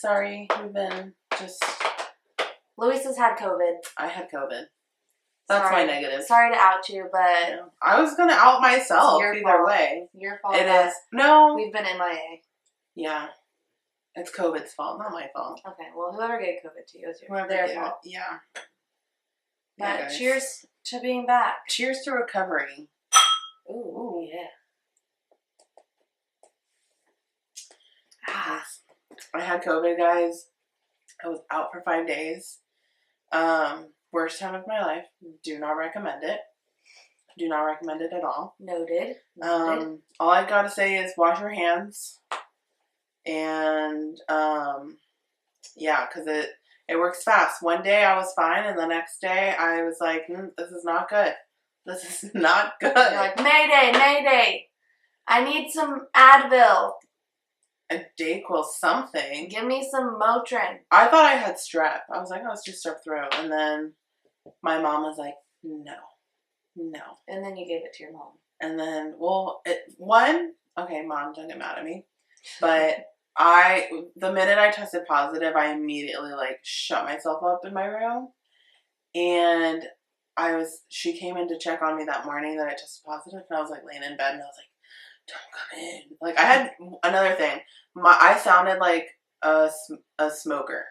Sorry, we've been just... Luisa's had COVID. I had COVID. That's my negative. Sorry to out you, but... Yeah. I was going to out myself either way. Your fault. It is. No. We've been MIA. Yeah. It's COVID's fault, not my fault. Okay, well, whoever gave COVID to you is their fault. Yeah. But cheers to being back. Cheers to recovery. Ooh, yeah. I had COVID, guys. I was out for 5 days. Worst time of my life. Do not recommend it. Do not recommend it at all. Noted. All I gotta say is wash your hands. And, yeah, because it works fast. One day I was fine, and the next day I was like, this is not good. This is not good. You're like, Mayday, Mayday. I need some Advil. A Dayquil something. Give me some Motrin. I thought I had strep. I was like, oh, it's just strep throat. And then my mom was like, no. And then you gave it to your mom. And then, okay, Mom, don't get mad at me. But the minute I tested positive, I immediately, shut myself up in my room. And she came in to check on me that morning that I tested positive. And I was, laying in bed, and I was like, don't come in. I had another thing. I sounded like a smoker.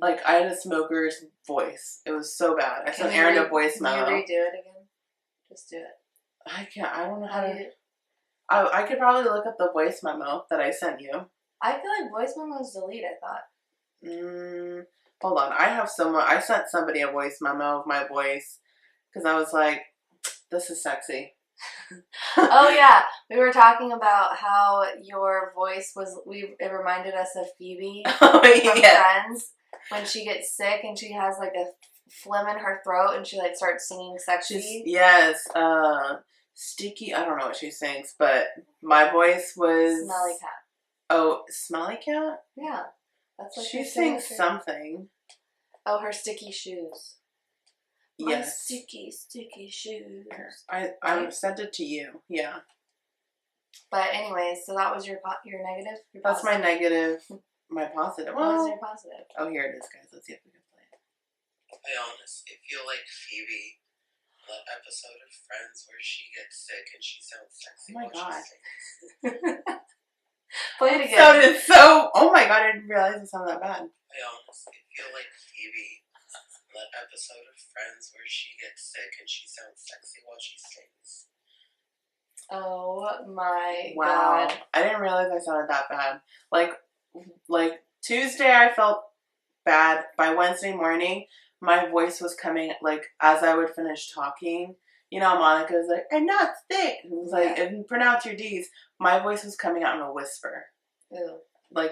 I had a smoker's voice. It was so bad. I sent Erin a voice memo. Can you redo it again? Just do it. I can't. I don't know how to. I could probably look up the voice memo that I sent you. I feel like voice memos delete, I thought. Hold on. I sent somebody a voice memo of my voice because I was like, this is sexy. Oh yeah, we were talking about how your voice it reminded us of Phoebe from Friends when she gets sick and she has a phlegm in her throat and she starts singing sexy. Yes, sticky. I don't know what she sings, but my voice was Smelly Cat. Oh, Smelly Cat? Yeah, that's she sings something. Oh, her sticky shoes. Yes. My sticky shoes. I sent it to you. Yeah. But anyways, so that was your negative? That's my negative. My positive. What was your positive? Oh, here it is, guys. Let's see if we can play it. I honestly feel like Phoebe, the episode of Friends where she gets sick and she sounds sexy. Oh my god. Play it again. Oh my god, I didn't realize it sounded that bad. I honestly feel like Phoebe, the episode of Friends where she gets sick and she sounds sexy while she sings. Oh my god. I didn't realize I sounded that bad. Tuesday I felt bad. By Wednesday morning, my voice was coming, as I would finish talking. You know, Monica was like, I'm not sick. It was and pronounce your D's. My voice was coming out in a whisper. Ew.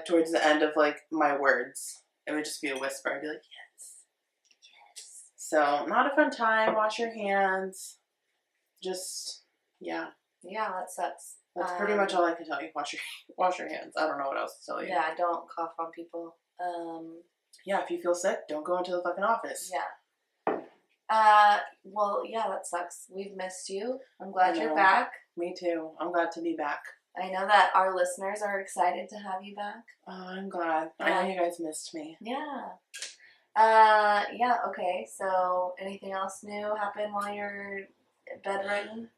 Towards the end of, my words. It would just be a whisper. I'd be like, yes. So, not a fun time. Wash your hands. Just, yeah. Yeah, that sucks. That's pretty much all I can tell you. Wash your hands. I don't know what else to tell you. Yeah, don't cough on people. Yeah, if you feel sick, don't go into the fucking office. Yeah. Well, yeah, that sucks. We've missed you. I'm glad you're back. Me too. I'm glad to be back. I know that our listeners are excited to have you back. Oh, I'm glad. I know you guys missed me. Yeah. Yeah, okay. So, anything else new happen while you're bedridden?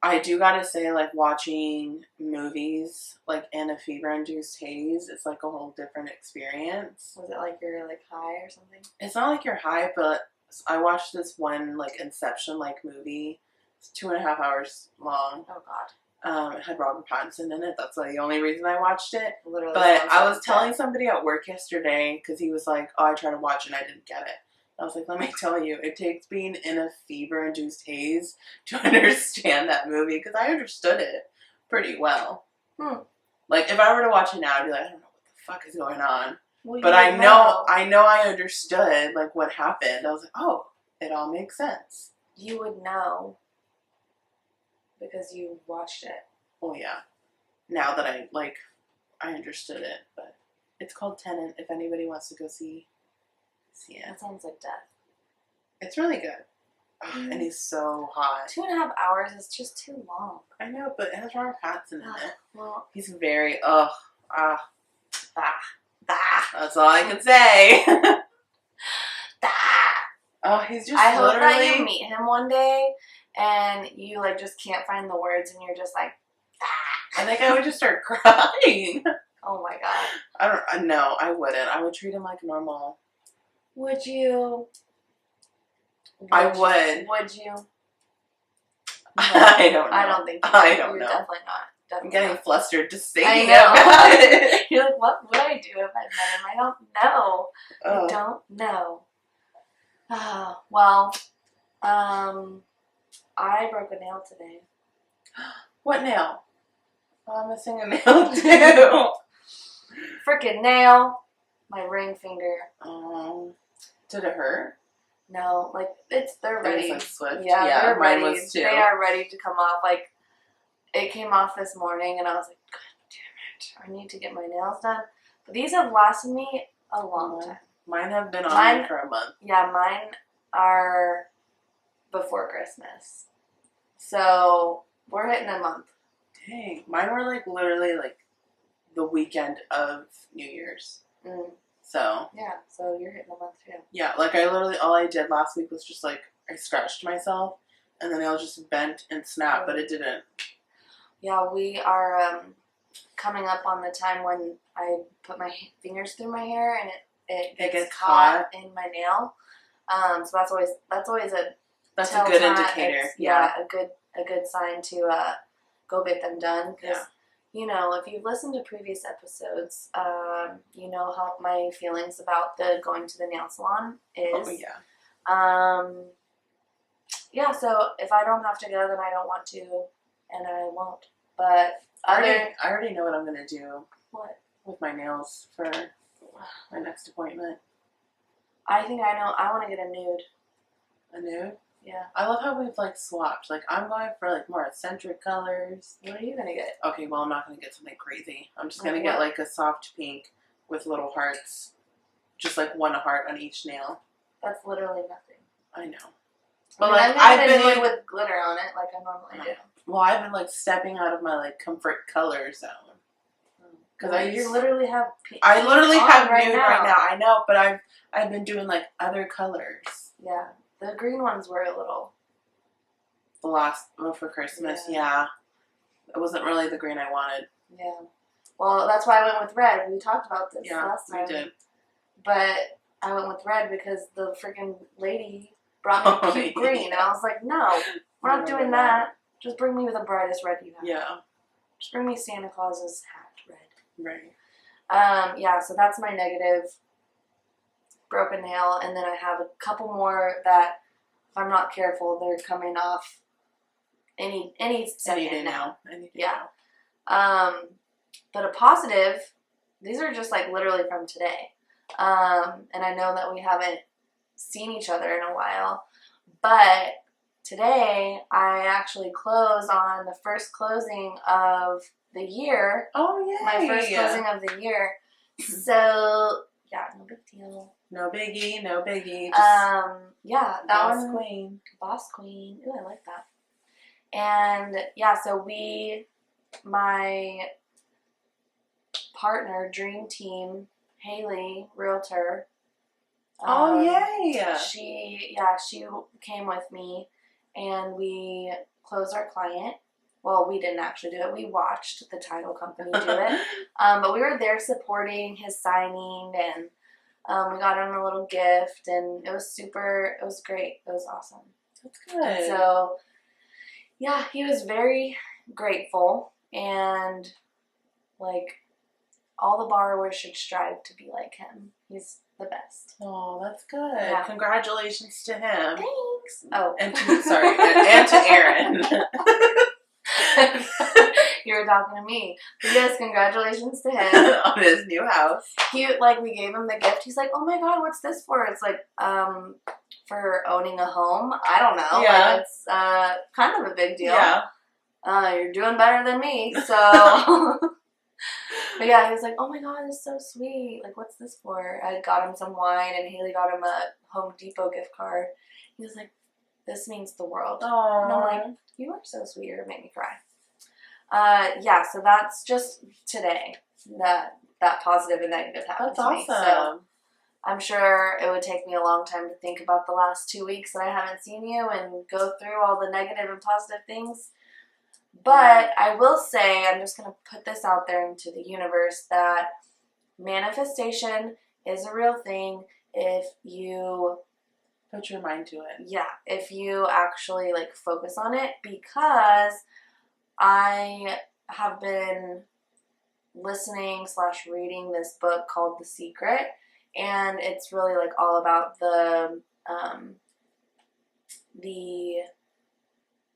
I do gotta say, watching movies, in a fever-induced haze, it's, a whole different experience. Was it you're, high or something? It's not like you're high, but I watched this one, Inception-like movie. It's 2.5 hours long. Oh, God. It had Robert Pattinson in it. That's the only reason I watched it. Literally. But I was telling somebody at work yesterday, because he was like, oh, I tried to watch it and I didn't get it. I was like, let me tell you, it takes being in a fever-induced haze to understand that movie, because I understood it pretty well. If I were to watch it now, I'd be like, I don't know what the fuck is going on. Well, but I know I understood, what happened. I was like, oh, it all makes sense. You would know because you watched it. Oh, yeah. Now that I understood it, but it's called Tenet, if anybody wants to go see it. That sounds like death. It's really good. And he's so hot. 2.5 hours is just too long. I know, but it has Robert Pattinson in it. Well, He's very, That's all I can say. Oh, he's just I hope that you meet him one day and you, like, just can't find the words and you're just like, I think I would just start crying. Oh my god. No, I wouldn't. I would treat him like normal. Would you? I would. Would you? No, I don't know. I don't think you I don't You're know. definitely not. Definitely I'm getting not. flustered just I thinking know. about it. You're like, what would I do if I met him? I don't know. Oh. I don't know. Well, I broke a nail today. What nail? Oh, I'm missing a nail too. Freaking nail. My ring finger. Did it hurt? No, like they're It ready. was like swift. Yeah, they're mine ready. was too. They are ready to come off. Like, it came off this morning, and I was like, God damn it! I need to get my nails done. But these have lasted me a long time. Mine have been on me for a month. Yeah, mine are before Christmas, so we're hitting a month. Dang, mine were like literally like the weekend of New Year's. So yeah, so you're hitting a month too. Yeah, like I literally all I did last week was just like I scratched myself, and the nail just bent and snapped, but it didn't. Yeah, we are coming up on the time when I put my fingers through my hair and it gets caught in my nail. So that's always a good indicator. Yeah, a good sign to go get them done, because you know, if you've listened to previous episodes, you know how my feelings about the going to the nail salon is. Oh yeah. Yeah, so if I don't have to go, then I don't want to, and I won't. But I already know what I'm gonna do. What? With my nails for my next appointment. I think I know. I want to get a nude. A nude? Yeah. I love how we've like swapped. Like I'm going for like more eccentric colors. What are you gonna get? Okay, well I'm not gonna get something crazy. I'm just gonna get like a soft pink with little hearts. Just like one heart on each nail. That's literally nothing. I know. But like I've been like with glitter on it, like I normally do. Well, I've been like stepping out of my like comfort color zone. Because you literally have. I literally have right nude now. right now. I know, but I've been doing like other colors. Yeah, the green ones were a little. The last one for Christmas, yeah. It wasn't really the green I wanted. Yeah. Well, that's why I went with red. We talked about this last time. We did. But I went with red because the freaking lady brought me cute green. And I was like, no, we're not doing that. Just bring me the brightest red you have. Yeah. Just bring me Santa Claus's hat red. Right. Yeah, so that's my negative broken nail. And then I have a couple more that, if I'm not careful, they're coming off any second now. Yeah. But a positive, these are just like literally from today. And I know that we haven't seen each other in a while, but today I actually closed on the first closing of the year. Oh, yeah. My first closing of the year. So, yeah, no big deal. No biggie, no biggie. Yeah, that Boss one. Queen. Boss Queen. Ooh, I like that. And, yeah, so my partner, dream team, Haley, realtor. Oh, yay! She came with me, and we closed our client. Well, we didn't actually do it. We watched the title company do it. But we were there supporting his signing, and we got him a little gift, and it was great. It was awesome. That's good. And so, yeah, he was very grateful, and, like, all the borrowers should strive to be like him. He's the best. Oh, that's good. Yeah. Congratulations to him. Thanks. Oh. And to Erin. You were talking to me. But yes, congratulations to him. On his new house. We gave him the gift. He's like, oh my God, what's this for? It's like, for owning a home. I don't know. Yeah. Like, it's kind of a big deal. Yeah. You're doing better than me, so. But yeah, he was like, oh my God, this is so sweet. Like, what's this for? I got him some wine, and Haley got him a Home Depot gift card. He was like, this means the world. Aww. And I'm like, you are so sweet. You're going to make me cry. Yeah, so that's just today. that positive and negative happen to me. So I'm sure it would take me a long time to think about the last 2 weeks that I haven't seen you and go through all the negative and positive things. But I will say, I'm just going to put this out there into the universe, that manifestation is a real thing if you put your mind to it. Yeah, if you actually like focus on it, because I have been listening/reading this book called The Secret, and it's really like all about the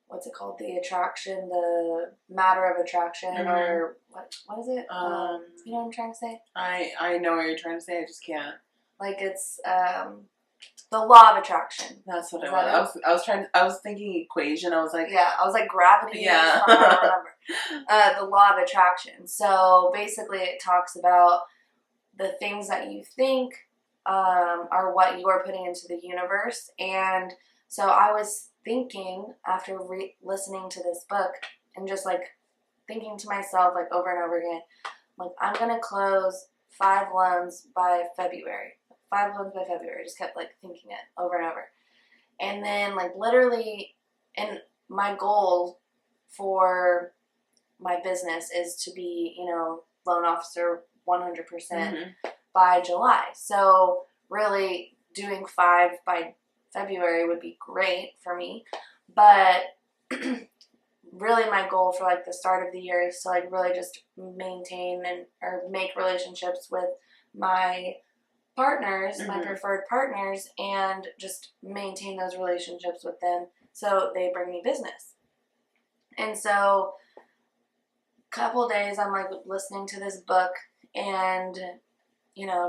what's it called? The attraction, the matter of attraction, or what is it? You know what I'm trying to say? I know what you're trying to say. I just can't. Like it's the law of attraction. That's what it was. I was thinking equation. I was like, I was like gravity. Yeah. I don't remember. The law of attraction. So basically, it talks about the things that you think are what you are putting into the universe. And so I was thinking, after listening to this book and just like thinking to myself like over and over again, like I'm gonna close 5 loans by February. 5 loans by February. Just kept like thinking it over and over. And then like literally, and my goal for my business is to be, loan officer 100% by July. So really doing 5 by February would be great for me. But really my goal for like the start of the year is to like really just maintain or make relationships with my partners, my preferred partners, and just maintain those relationships with them so they bring me business. And so a couple days I'm like listening to this book and,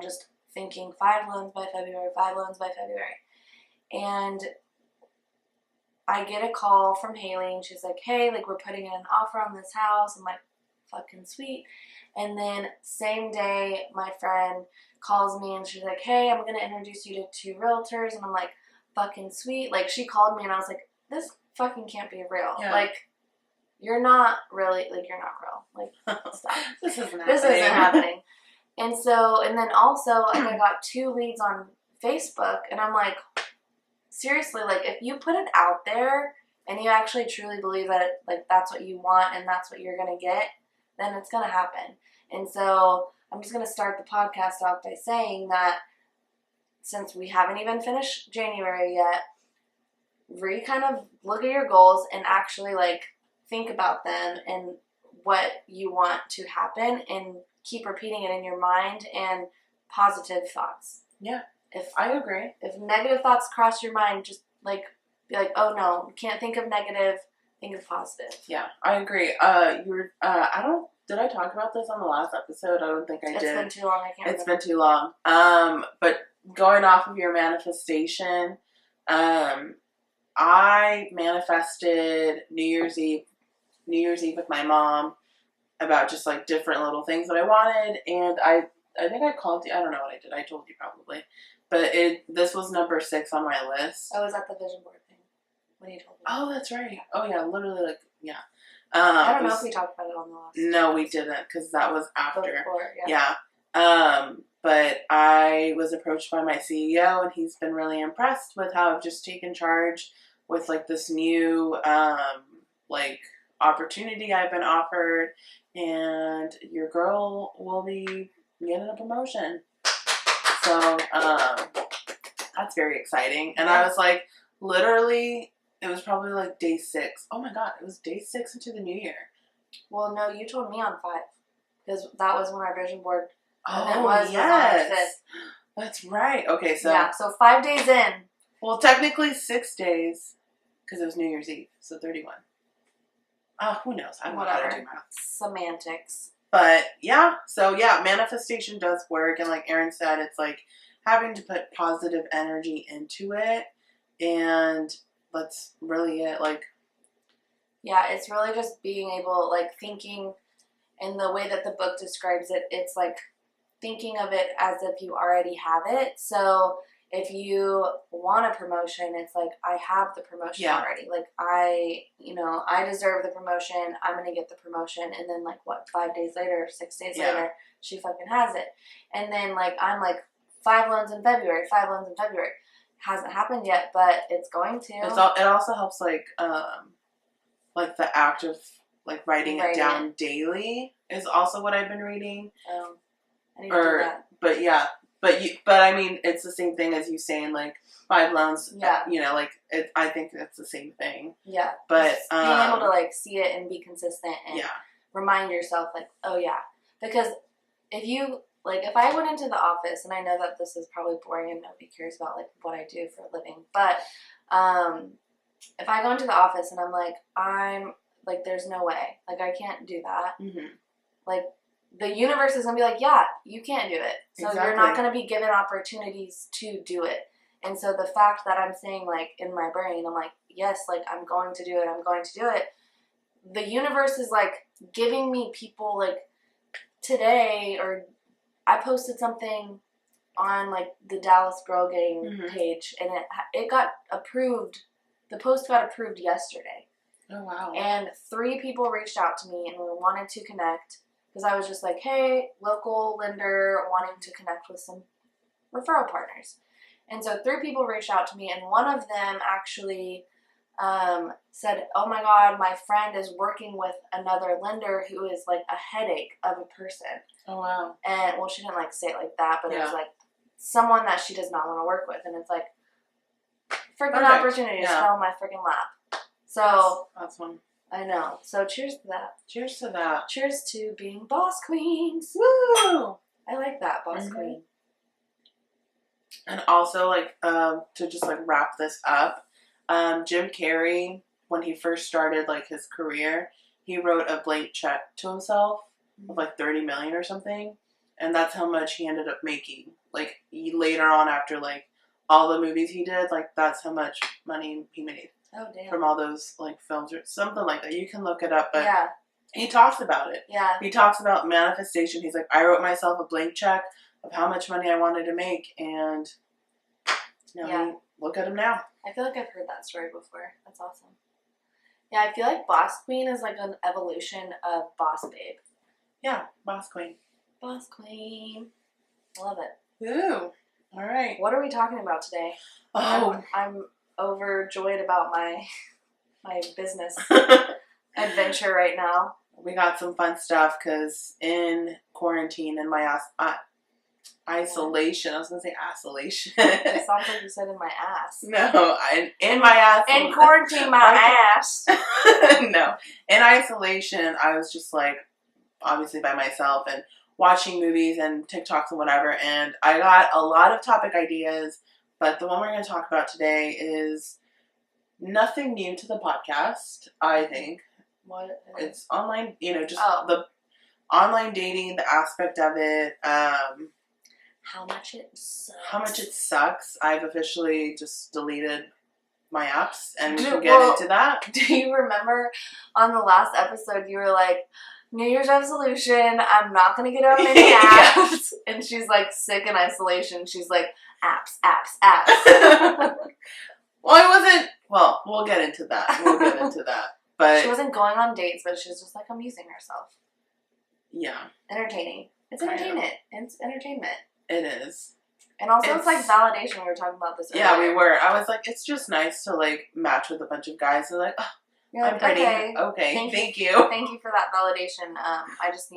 just thinking 5 loans by February, 5 loans by February. And I get a call from Haley and she's like, hey, like we're putting in an offer on this house. I'm like, fucking sweet. And then same day, my friend calls me and she's like, hey, I'm going to introduce you to 2 realtors. And I'm like, fucking sweet. Like she called me and I was like, this fucking can't be real. Yeah. Like you're not really, like you're not real. Like stop. This isn't happening. And so, and then also like I got 2 leads on Facebook and I'm like, seriously, like if you put it out there and you actually truly believe that like that's what you want and that's what you're going to get, then it's going to happen. And so I'm just going to start the podcast off by saying that since we haven't even finished January yet, kind of look at your goals and actually like think about them and what you want to happen and keep repeating it in your mind and positive thoughts. Yeah. If I agree. If negative thoughts cross your mind, just like be like, oh no, can't think of negative, think of positive. Yeah, I agree. Did I talk about this on the last episode? I don't think I did. It's been too long. I can't remember. It's been too long. But going off of your manifestation, I manifested New Year's Eve with my mom about just like different little things that I wanted, and I think I called you. I don't know what I did. I told you probably, but this was number 6 on my list. Oh, was that the vision board thing when you told me? Oh, that's right. Oh yeah, literally like yeah. I don't know if we talked about it on the last. No, we didn't because that was after. Before, yeah. But I was approached by my CEO, and he's been really impressed with how I've just taken charge with like this new like opportunity I've been offered, and your girl will be getting a promotion. So that's very exciting. And I was like, literally, it was probably like day 6. Oh my god, it was day 6 into the new year. Well, no, you told me on 5 because that was when our vision board. Oh, yes. That's right. Okay, so. Yeah, so 5 days in. Well, technically 6 days because it was New Year's Eve, so 31. Who knows? I don't know how to do math. Semantics. But yeah, so yeah, manifestation does work. And like Erin said, it's like having to put positive energy into it. And that's really it. Like, yeah, it's really just being able, like thinking, and the way that the book describes it, it's like thinking of it as if you already have it. So if you want a promotion, it's like, I have the promotion already. Like, I deserve the promotion. I'm going to get the promotion. And then, like, 5 days later, 6 days later, she fucking has it. And then, like, I'm like, 5 loans in February. Hasn't happened yet, but it's going to. It also helps, like the act of, like, writing it down daily is also what I've been reading. I need to do that. But yeah, but I mean, it's the same thing as you saying, like, 5 loans. Yeah. You know, like, I think it's the same thing. Yeah. But just being able to, like, see it and be consistent and remind yourself, like, oh yeah, because if I went into the office, and I know that this is probably boring and nobody cares about, like, what I do for a living, but if I go into the office and I'm like, there's no way, like, I can't do that. Mm-hmm. Like, the universe is going to be like, yeah, you can't do it. So you're not going to be given opportunities to do it. And so the fact that I'm saying, like, in my brain, I'm like, yes, like, I'm going to do it. The universe is, like, giving me people, like, today, or I posted something on, like, the Dallas Girl Gang page, and it got approved. The post got approved yesterday. Oh, wow. And 3 people reached out to me and wanted to connect. Because I was just like, hey, local lender wanting to connect with some referral partners. And so 3 people reached out to me, and one of them actually said, oh my God, my friend is working with another lender who is, like, a headache of a person. Oh, wow. And, well, she didn't, like, say it like that, but it was, like, someone that she does not want to work with. And it's like, freaking opportunity just fell in my freaking lap. So that's one. I know. So cheers to that. Cheers to that. Cheers to being boss queens. Woo! I like that, boss queen. And also, like, to just, like, wrap this up, Jim Carrey, when he first started, like, his career, he wrote a blank check to himself of, like, $30 million or something, and that's how much he ended up making. Like, later on, after, like, all the movies he did, like, that's how much money he made. Oh, damn. From all those, like, films or something like that. You can look it up, but he talks about it. Yeah. He talks about manifestation. He's like, I wrote myself a blank check of how much money I wanted to make, and look at him now. I feel like I've heard that story before. That's awesome. Yeah, I feel like Boss Queen is, like, an evolution of Boss Babe. Yeah, Boss Queen. Boss Queen. Love it. Ooh. All right. What are we talking about today? Oh. I'm overjoyed about my business adventure right now. We got some fun stuff because in quarantine and my isolation, I was going to say isolation. It sounds like you said in my ass. No, in my ass. In quarantine, my ass. No. In isolation, I was just, like, obviously by myself and watching movies and TikToks and whatever, and I got a lot of topic ideas, but the one we're going to talk about today is nothing new to the podcast, I think. What? It's online, just the online dating, the aspect of it, how much it sucks. I've officially just deleted my apps, and we can get into that. Do you remember on the last episode you were like, New Year's resolution, I'm not going to get on any apps. And she's, like, sick in isolation. She's like, apps. Well, we'll get into that. But she wasn't going on dates, but she was just, like, amusing herself. Yeah. Entertaining. It's entertainment. It's entertainment. It is. And also it's like validation. We were talking about this earlier. Yeah, we were. I was like, it's just nice to, like, match with a bunch of guys who are like, oh, you're like, I'm pretty. Okay, thank you. Thank you for that validation. I just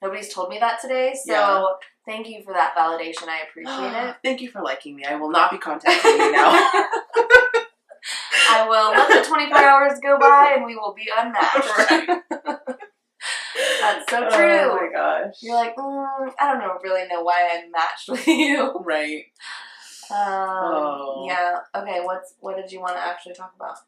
nobody's told me that today, so thank you for that validation. I appreciate it. Thank you for liking me. I will not be contacting you now. I will let the 24 hours go by and we will be unmatched. Right. That's so true. Oh my gosh. You're like, I don't really know why I matched with you. Right. Yeah. Okay, what did you want to actually talk about?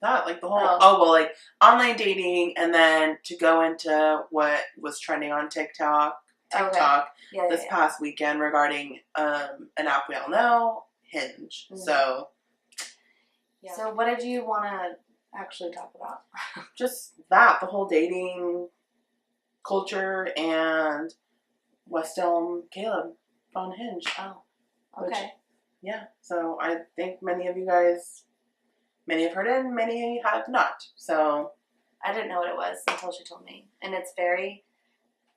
That, like, the whole, like, online dating, and then to go into what was trending on TikTok this past weekend regarding an app we all know, Hinge. Mm-hmm. So. Yeah. So what did you want to actually talk about? Just that, the whole dating culture and West Elm Caleb on Hinge. Oh, okay. Yeah. So I think many of you guys, many have heard it and many have not. So I didn't know what it was until she told me. And it's very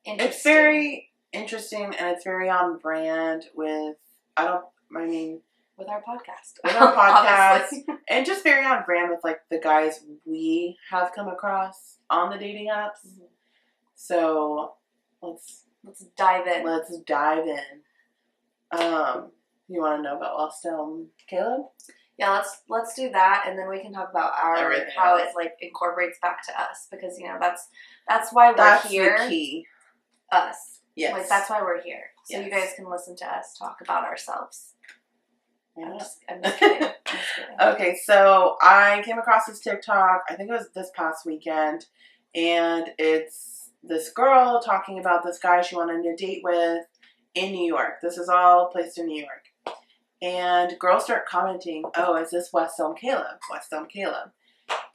interesting. It's very interesting and it's very on brand with, with our podcast. With our podcast. And just very on brand with like the guys we have come across on the dating apps. Mm-hmm. So let's dive in. Let's dive in. You want to know about Westel Caleb? Yeah, let's do that, and then we can talk about how it like incorporates back to us, because that's why we're here. That's the key. Us. Yes. Like that's why we're here. So yes. You guys can listen to us talk about ourselves. Yeah. I'm just kidding. Okay, so I came across this TikTok, I think it was this past weekend, and it's this girl talking about this guy she wanted to date with in New York. This is all placed in New York. And girls start commenting, oh, is this Westel Caleb? Westel Caleb.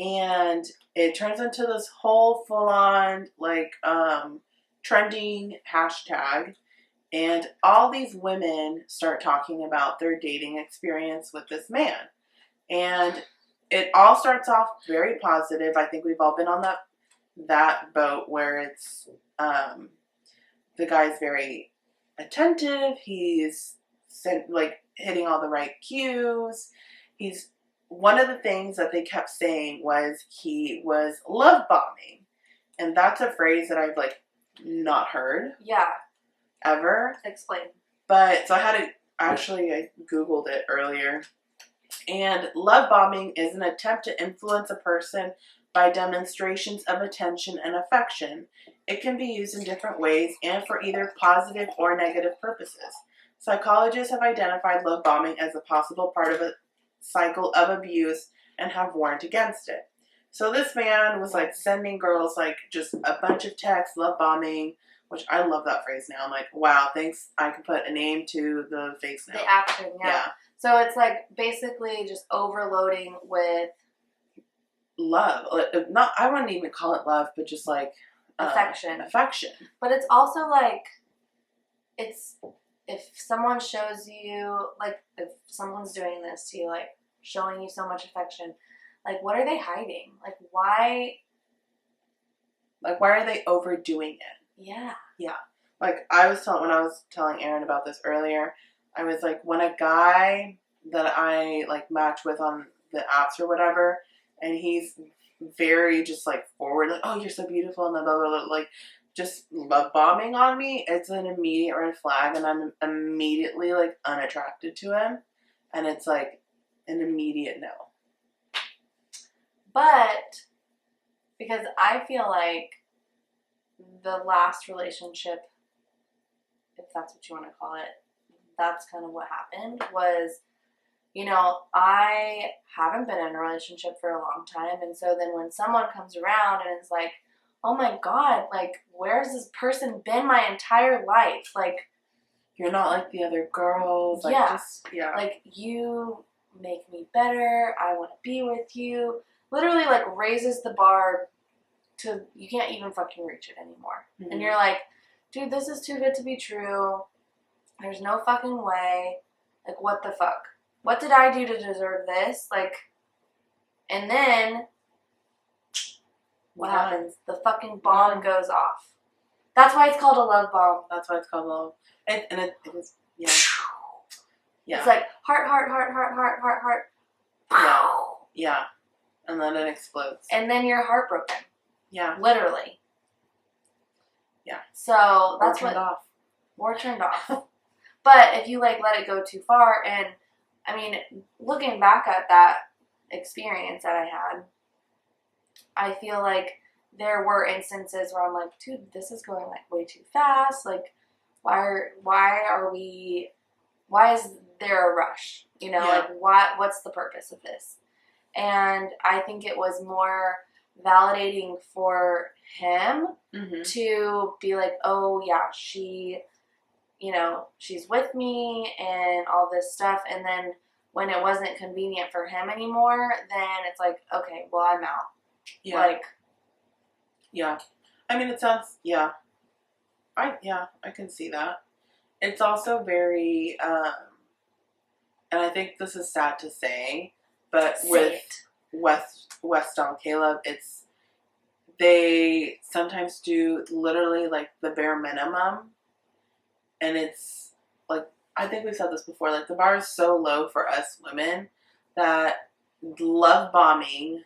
And it turns into this whole full-on, like, trending hashtag. And all these women start talking about their dating experience with this man. And it all starts off very positive. I think we've all been on that boat where it's, the guy's very attentive. He's hitting all the right cues. One of the things that they kept saying was he was love bombing. And that's a phrase that I've not heard. Yeah. Ever. Explain. But so I Googled it earlier. And love bombing is an attempt to influence a person by demonstrations of attention and affection. It can be used in different ways and for either positive or negative purposes. Psychologists have identified love bombing as a possible part of a cycle of abuse and have warned against it. So this man was sending girls just a bunch of texts, love bombing, which I love that phrase now. I'm like, wow, thanks. I can put a name to the face now. The action, yeah. So it's basically just overloading with love. I wouldn't even call it love, but just affection. Affection. But it's also it's if someone shows you if someone's doing this to you, showing you so much affection, what are they hiding? Why? Why are they overdoing it? Yeah. Yeah. When I was telling Erin about this earlier, I was when a guy that I match with on the apps or whatever, and he's very just forward, oh, you're so beautiful, and blah, blah, blah, just love bombing on me, it's an immediate red flag, and I'm immediately unattracted to him, and it's an immediate no. But because I feel the last relationship, if that's what you want to call it, that's kind of what happened was, I haven't been in a relationship for a long time. And so then when someone comes around and is oh my God, where's this person been my entire life? You're not like the other girls. You make me better. I want to be with you. Literally raises the bar to, you can't even fucking reach it anymore. Mm-hmm. And you're dude, this is too good to be true. There's no fucking way. What the fuck? What did I do to deserve this? And then what happens? The fucking bomb goes off. That's why it's called a love bomb. That's why it's called love. It is, yeah. Yeah. It's heart, heart, heart, heart, heart, heart, heart. Yeah. Yeah. And then it explodes. And then you're heartbroken. Yeah. Literally. Yeah. So that's More turned off. But if you let it go too far, and I mean, looking back at that experience that I had, I feel there were instances where I'm dude, this is going way too fast. Why is there a rush? Yeah. What's the purpose of this? And I think it was more validating for him mm-hmm. to be oh yeah, she, she's with me and all this stuff. And then when it wasn't convenient for him anymore, then it's okay, well, I'm out. Yeah. Yeah. I mean, it sounds, yeah. I can see that. It's also very, and I think this is sad to say, but with Westell and Caleb, they sometimes do literally like the bare minimum, and it's like, I think we've said this before, like the bar is so low for us women that love bombing,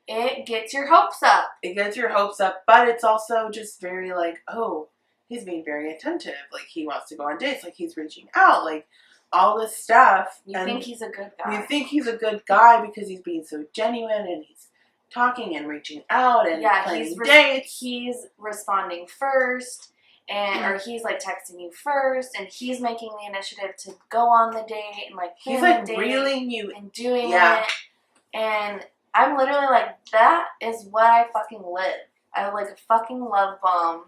it gets your hopes up. It gets your hopes up, but it's also just very like, oh, he's being very attentive. Like, he wants to go on dates. Like, he's reaching out. Like, all this stuff. You think he's a good guy. You think he's a good guy because he's being so genuine and he's talking and reaching out and planning dates. He's responding first. Or he's like texting you first, and he's making the initiative to go on the date and like he's like reeling you and doing it. And I'm literally like, that is what I fucking live. I like a fucking love bomb.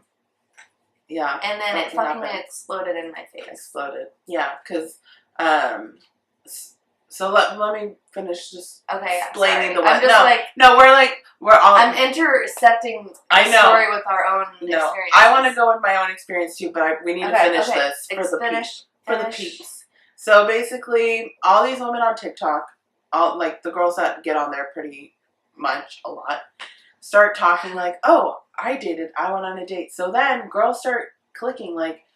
Yeah. And then it fucking exploded in my face. Exploded. Yeah, because so let me finish just explaining the what. We're all. I'm intercepting the story with our own experience. I want to go in my own experience too, but we need to finish this for the peeps. So basically, all these women on TikTok, all like the girls that get on there pretty much a lot, start talking like, "Oh, I went on a date." So then girls start clicking like,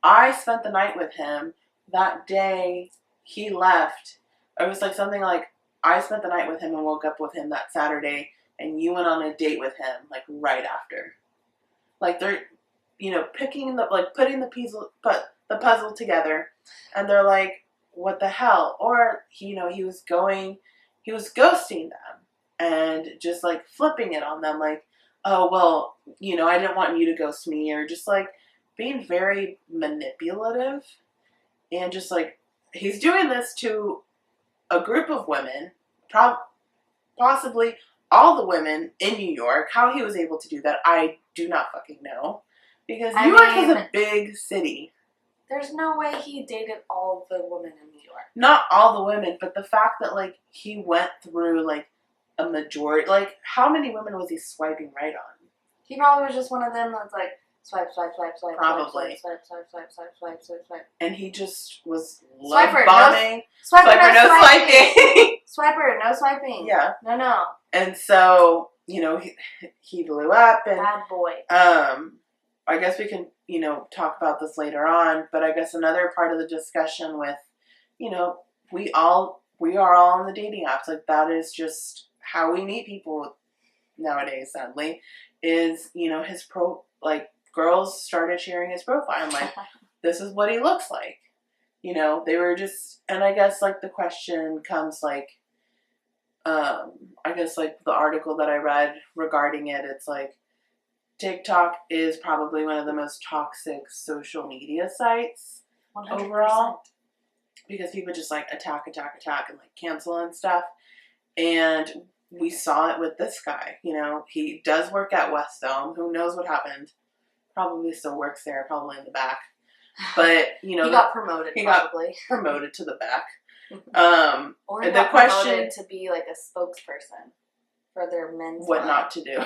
I spent the night with him that day. He left. It was like something like, I spent the night with him and woke up with him that Saturday, and you went on a date with him like right after. Like they're, putting the puzzle together, and they're like, what the hell? Or he was ghosting them and just like flipping it on them, like, oh well, I didn't want you to ghost me, or just like being very manipulative, and just like. He's doing this to a group of women, possibly all the women in New York. How he was able to do that, I do not fucking know. Because New York is a big city. There's no way he dated all the women in New York. Not all the women, but the fact that, like, he went through, like, a majority. Like, how many women was he swiping right on? He probably was just one of them that's like, swipe, swipe, swipe, swipe, probably. Swipe, swipe, swipe, swipe, swipe, swipe, swipe. And he just was love Swiper, bombing. Swiper, no swiping. Swiper, no swiping. Yeah. No. And so, he blew up. And bad boy. I guess we can, talk about this later on. But I guess another part of the discussion with, we are all on the dating apps. Like, that is just how we meet people nowadays, sadly, is, girls started sharing his profile. I'm like, this is what he looks like. They were just, and I guess, like, the question comes, like, I guess, like, the article that I read regarding it, it's like, TikTok is probably one of the most toxic social media sites 100%. Overall. Because people just, like, attack, and, like, cancel and stuff. And we saw it with this guy. He does work at Westell. Who knows what happened? Probably still works there, probably in the back. But, he got promoted, probably. Got promoted to the back. Or he got promoted to be, like, a spokesperson for their men's What line. not to do.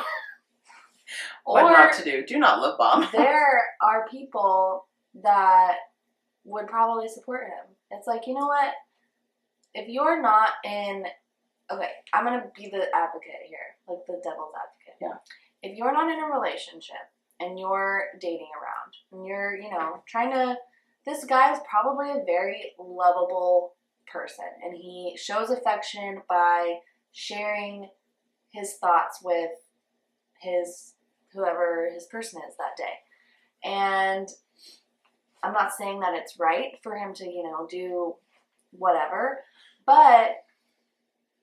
What not to do. Do not love bomb. There are people that would probably support him. It's like, you know what? If you're not in... Okay, I'm going to be the advocate here. Like, the devil's advocate. Yeah. If you're not in a relationship and you're dating around and you're, trying to... This guy is probably a very lovable person. And he shows affection by sharing his thoughts with whoever his person is that day. And I'm not saying that it's right for him to, do whatever, but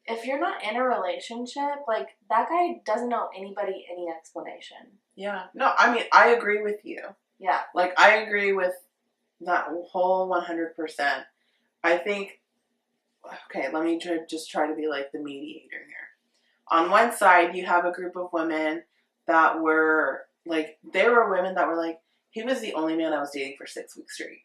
if you're not in a relationship, like, that guy doesn't owe anybody any explanation. Yeah. No, I mean, I agree with you. Yeah. Like, I agree with that whole 100%. I think, okay, let me try to be, like, the mediator here. On one side, you have a group of women that were, like, there were women that were like, he was the only man I was dating for 6 weeks straight.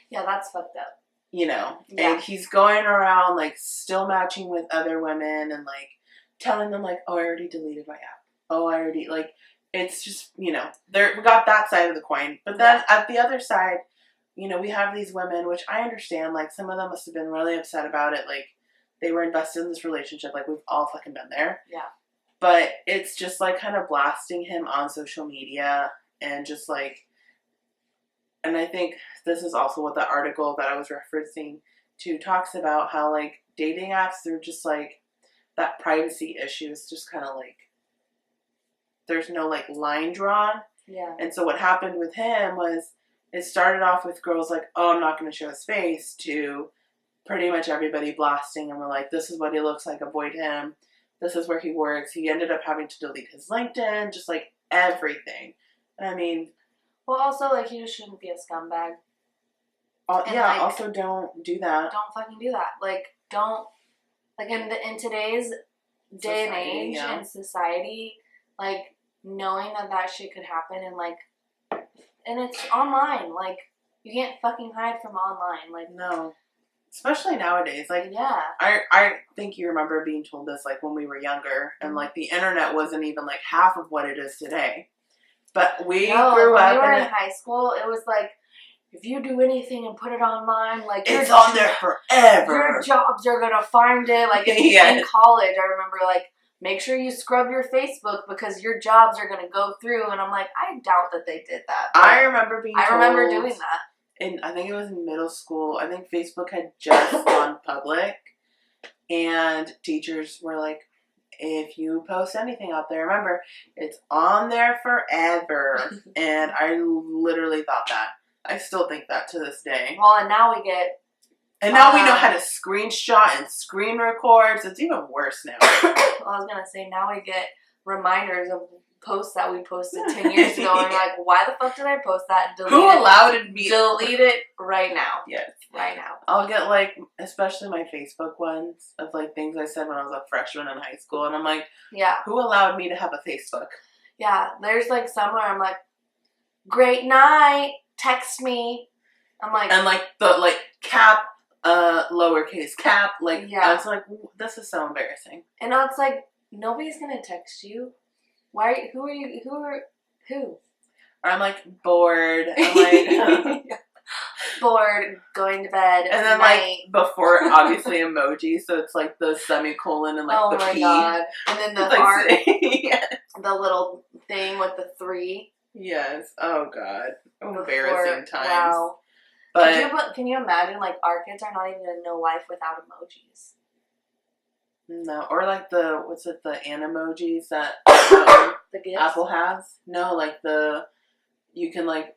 Yeah, that's fucked up. Yeah. And he's going around, like, still matching with other women and, like, telling them, like, oh, I already deleted my app. Oh, I already, like, it's just, we got that side of the coin. But then at the other side, you know, we have these women, which I understand, like, some of them must have been really upset about it. Like, they were invested in this relationship. Like, we've all fucking been there. Yeah. But it's just, like, kind of blasting him on social media and just, like, and I think this is also what the article that I was referencing to talks about, how, like, dating apps, they're just, like, that privacy issue is just kind of, like, there's no, like, line drawn. Yeah. And so what happened with him was it started off with girls like, oh, I'm not going to show his face, to pretty much everybody blasting him. We're like, this is what he looks like, avoid him. This is where he works. He ended up having to delete his LinkedIn, just, like, everything. I mean... Well, also, like, you just shouldn't be a scumbag. Yeah, like, also don't do that. Don't fucking do that. Like, don't... Like, in today's day and age and society, like, knowing that shit could happen and, like... And it's online. Like, you can't fucking hide from online. Like... No. Especially nowadays. Like, yeah. I think you remember being told this, like, when we were younger. And, like, the internet wasn't even, like, half of what it is today. But we grew up... When we were in high school, it was like, if you do anything and put it online, like... It's on there forever. Your jobs are gonna find it. Like, in college, I remember, like, make sure you scrub your Facebook because your jobs are gonna go through. And I'm like, I doubt that they did that. I remember being told... I remember doing that. And I think it was in middle school. I think Facebook had just gone public. And teachers were like... If you post anything out there, remember, it's on there forever. And I literally thought that. I still think that to this day. Well, and now we get... And now we know how to screenshot and screen record, so it's even worse now. I was going to say, now we get reminders of posts that we posted 10 years ago. And we're like, why the fuck did I post that? Who allowed me? Delete it right now. Yes. Right now. I'll get, like, especially my Facebook ones of, like, things I said when I was a freshman in high school. And I'm like, yeah, who allowed me to have a Facebook? Yeah, there's, like, somewhere I'm like, great night, text me. I'm like... And, like, the, like, cap, lowercase cap, like, yeah. I was like, this is so embarrassing. And it's like, nobody's gonna text you. Why? Who? Or I'm, like, bored. I'm, like... bored, going to bed, and then night. Like before, obviously emoji, so it's like the semicolon and like the P. God! And then the heart, yes. The little thing with the 3. Yes. Oh God. Embarrassing times. Wow. But can you imagine? Like, our kids are not even gonna know life without emojis. No, or like the animojis that the gifts? Apple has. No, like you can like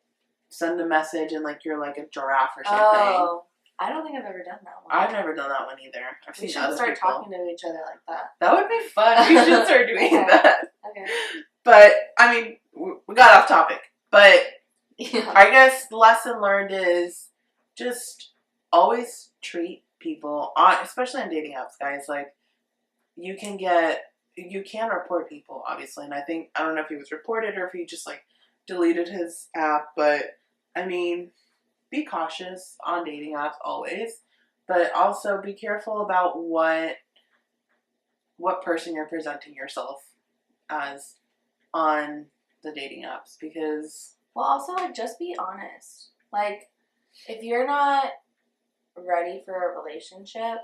send a message and like you're like a giraffe or something. Oh, I don't think I've ever done that one. I've never done that one either. We should start talking to each other like that. That would be fun. We should start doing that. Okay. But I mean, we got off topic. But yeah. I guess the lesson learned is just always treat people, especially on dating apps, guys. Like you can report people, obviously, and I don't know if he was reported or if he just like deleted his app, but I mean, be cautious on dating apps always, but also be careful about what person you're presenting yourself as on the dating apps, because also like just be honest. Like if you're not ready for a relationship,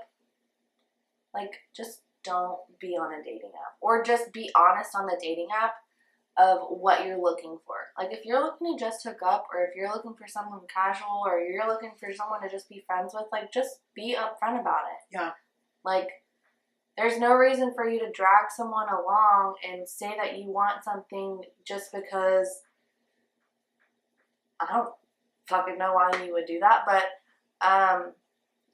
like just don't be on a dating app, or just be honest on the dating app of what you're looking for. Like, if you're looking to just hook up, or if you're looking for someone casual, or you're looking for someone to just be friends with, like, just be upfront about it. Yeah. Like, there's no reason for you to drag someone along and say that you want something just because I don't fucking know why you would do that, but,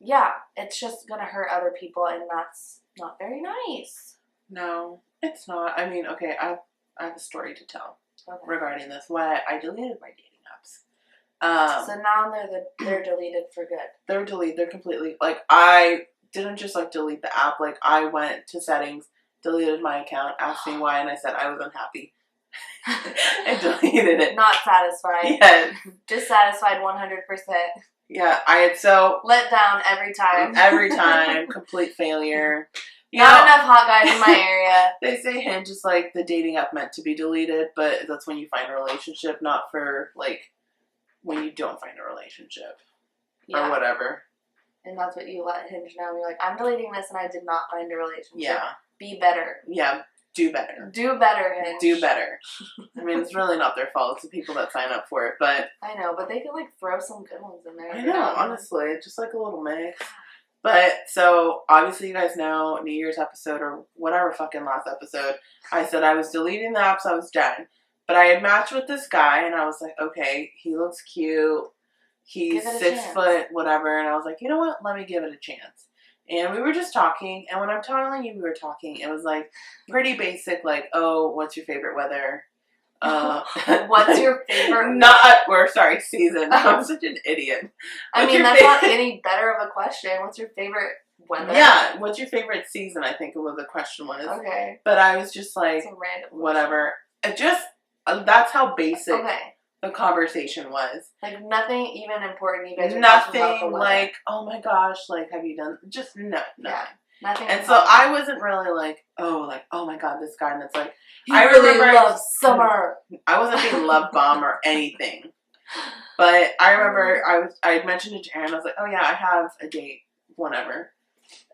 yeah, it's just gonna hurt other people, and that's not very nice. No, it's not. I mean, okay, I have a story to tell regarding this. Why I deleted my dating apps. So now they're deleted for good. They're deleted. They're completely, like, I didn't just like delete the app. Like, I went to settings, deleted my account, asked me why, and I said I was unhappy. I deleted it. Not satisfied. Yes. Dissatisfied 100%. Yeah, I had so let down every time. Every time, complete failure. Not enough hot guys in my area. They say Hinge is like the dating app meant to be deleted, but that's when you find a relationship, not for like when you don't find a relationship or whatever. And that's what you let Hinge know. You're like, I'm deleting this and I did not find a relationship. Yeah. Be better. Yeah. Do better. Do better, Hinge. Do better. I mean, it's really not their fault. It's the people that sign up for it, but... I know, but they could, like, throw some good ones in there. I know, honestly. Just, like, a little mix. But, so, obviously you guys know, New Year's episode, or whatever fucking last episode, I said I was deleting the apps, I was done. But I had matched with this guy, and I was like, okay, he looks cute. He's 6 foot, whatever. And I was like, you know what? Let me give it a chance. And we were just talking. And when I'm telling you we were talking, it was like pretty basic, like, oh, what's your favorite weather? What's your favorite? Season. I'm such an idiot. I mean, that's not any better of a question. What's your favorite weather? Yeah. What's your favorite season? I think it was the question was. Okay. But I was just like, whatever. It just, that's how basic. The conversation was. Like, nothing even important. You guys were nothing talking about the like, oh my gosh, like, have you done... Just, nothing. Yeah, nothing. And so I wasn't really like, oh my God, this guy. And it's like... I really love summer. I wasn't being love bomb or anything. But I remember I had mentioned it to Erin. I was like, oh yeah, I have a date. Whatever.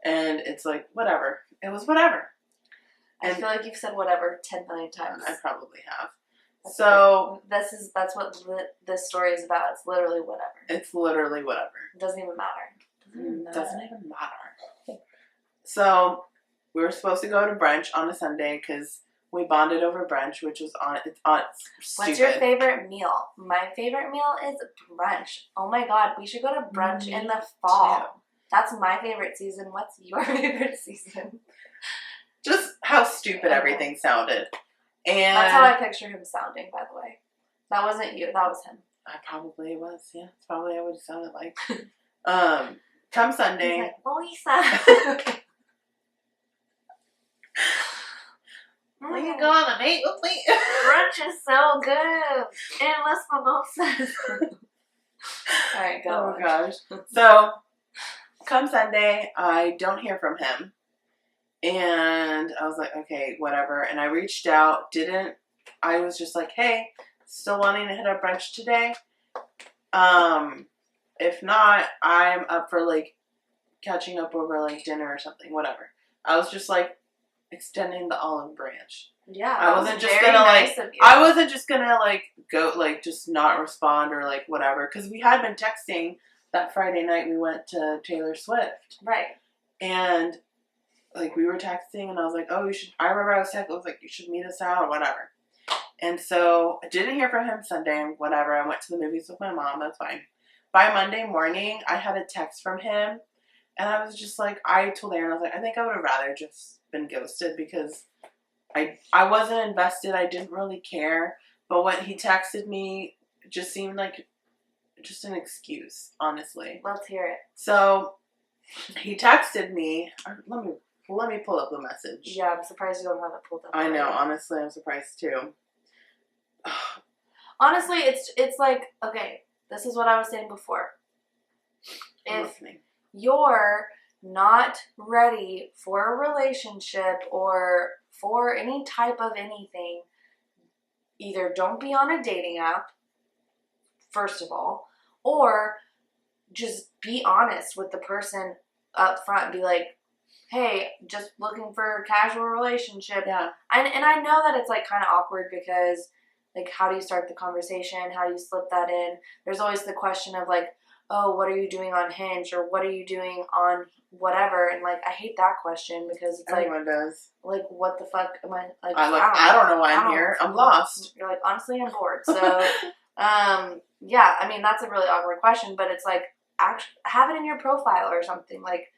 And it's like, whatever. It was whatever. And I feel like you've said whatever 10 million times. I probably have. So that's what this story is about. It's literally whatever. It's literally whatever. It doesn't even matter. Doesn't even matter. So we were supposed to go to brunch on a Sunday because we bonded over brunch, which was it's stupid. What's your favorite meal? My favorite meal is brunch. Oh my God, we should go to brunch in the fall. Too. That's my favorite season. What's your favorite season? Just how stupid everything sounded. And that's how I picture him sounding, by the way. That wasn't you. That was him. I probably was. Yeah, it's probably what it sounded like. Come Sunday. He's like, Luisa. Where you going on a date with me? Brunch is so good. Endless mimosas. Alright, go on. Oh gosh. So, come Sunday, I don't hear from him. And I was like, okay, whatever. And I reached out, I was just like, hey, still wanting to hit up brunch today? If not, I'm up for like catching up over like dinner or something, whatever. I was just like extending the olive branch. Yeah. I wasn't just gonna like, I wasn't just gonna like go like just not respond or like whatever. Cause we had been texting that Friday night we went to Taylor Swift. Right. And like, we were texting, and I was like, oh, I remember I was texting, I was like, you should meet us out, or whatever. And so, I didn't hear from him Sunday, and whatever. I went to the movies with my mom, that's fine. By Monday morning, I had a text from him, and I was just like, I told Erin, I was like, I think I would have rather just been ghosted, because I wasn't invested, I didn't really care, but what he texted me just seemed like just an excuse, honestly. Let's hear it. So, he texted me, let me pull up the message. Yeah, I'm surprised you don't have it pulled up. I know, honestly, I'm surprised too. Honestly, it's like, okay, this is what I was saying before. If you're not ready for a relationship or for any type of anything, either don't be on a dating app, first of all, or just be honest with the person up front. Be like, hey, just looking for a casual relationship. Yeah. And I know that it's like kind of awkward because like, how do you start the conversation? How do you slip that in? There's always the question of like, oh, what are you doing on Hinge, or what are you doing on whatever? And like, I hate that question because it's everyone does. Like, what the fuck am I like? I don't know why I'm here. I'm lost. You're like, honestly, I'm bored. So, yeah, I mean, that's a really awkward question, but it's like, have it in your profile or something. Like,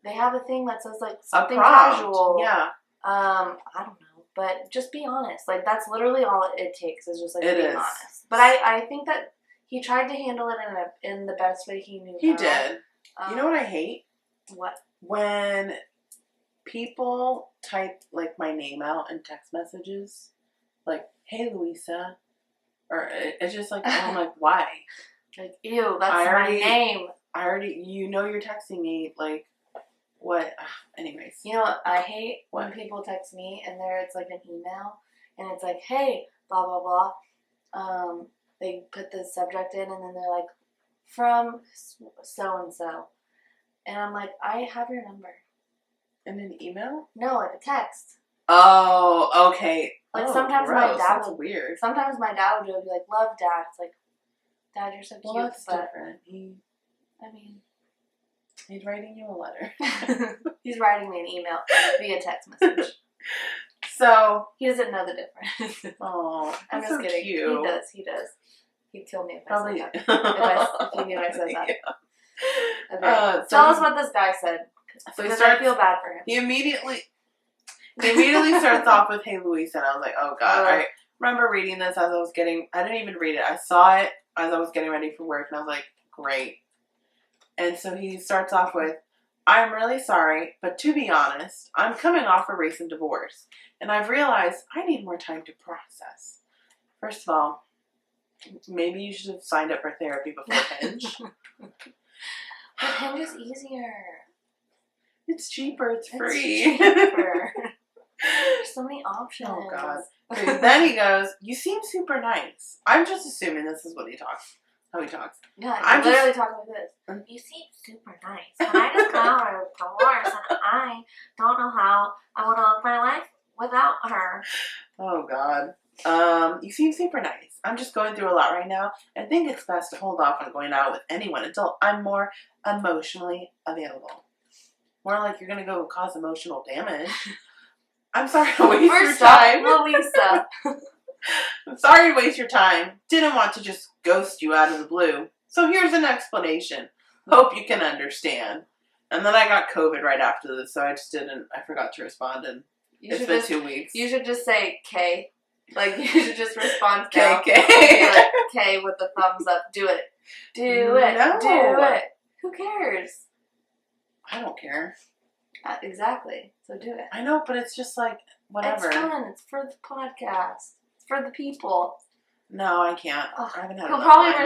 they have a thing that says like something casual. Yeah. I don't know, but just be honest. Like, that's literally all it takes is just like being honest. But I think that he tried to handle it in the best way he knew. He did. You know what I hate? What? When people type like my name out in text messages, like, "Hey, Luisa," or it's just like, I'm like, why? Like, ew, that's my name. You know you're texting me, like, what? Anyways. You know what I hate? When people text me and it's like an email and it's like, hey, blah, blah, blah. they put the subject in, and then they're like, from so-and-so. And I'm like, I have your number. In an email? No, like a text. Oh, okay. Like, sometimes my dad That's would... weird. Sometimes my dad would be like, love, Dad. It's like, Dad, you're so cute. Well, that's different. He's writing you a letter. He's writing me an email via text message. So... He doesn't know the difference. Oh, I'm just so kidding. Cute. He does. He'd kill me if Probably. I said that. If he knew I said that. Yeah. Okay. Tell us what this guy said. So because I feel bad for him. He immediately starts off with, "Hey, Luisa," and I was like, "Oh God!" I remember reading this as I was getting. I didn't even read it. I saw it as I was getting ready for work, and I was like, "Great." And so he starts off with, "I'm really sorry, but to be honest, I'm coming off a recent divorce, and I've realized I need more time to process. First of all, maybe you should have signed up for therapy before Hinge." But Hinge is easier. It's cheaper. It's free. It's cheaper. There's so many options. Oh God. Then he goes, "You seem super nice." I'm just assuming this is what he talks. How he talks. Yeah, I'm literally talking like this. You seem super nice, but I just got out of a divorce, and I don't know how I want to live my life without her. Oh God. You seem super nice. I'm just going through a lot right now, and think it's best to hold off on going out with anyone until I'm more emotionally available. More like you're gonna go cause emotional damage. I'm sorry to waste your time. Luisa. I'm sorry to waste your time. Didn't want to just ghost you out of the blue. So here's an explanation. Hope you can understand. And then I got COVID right after this, so I forgot to respond, and it's been 2 weeks. You should just say K. Like, you should just respond K. Like, K with the thumbs up. Do it. Do it. No. Do it. Who cares? I don't care. Exactly. So do it. I know, but it's just like, whatever. It's fun. It's for the podcast. It's for the people. No, I can't. I haven't had he'll enough probably wine.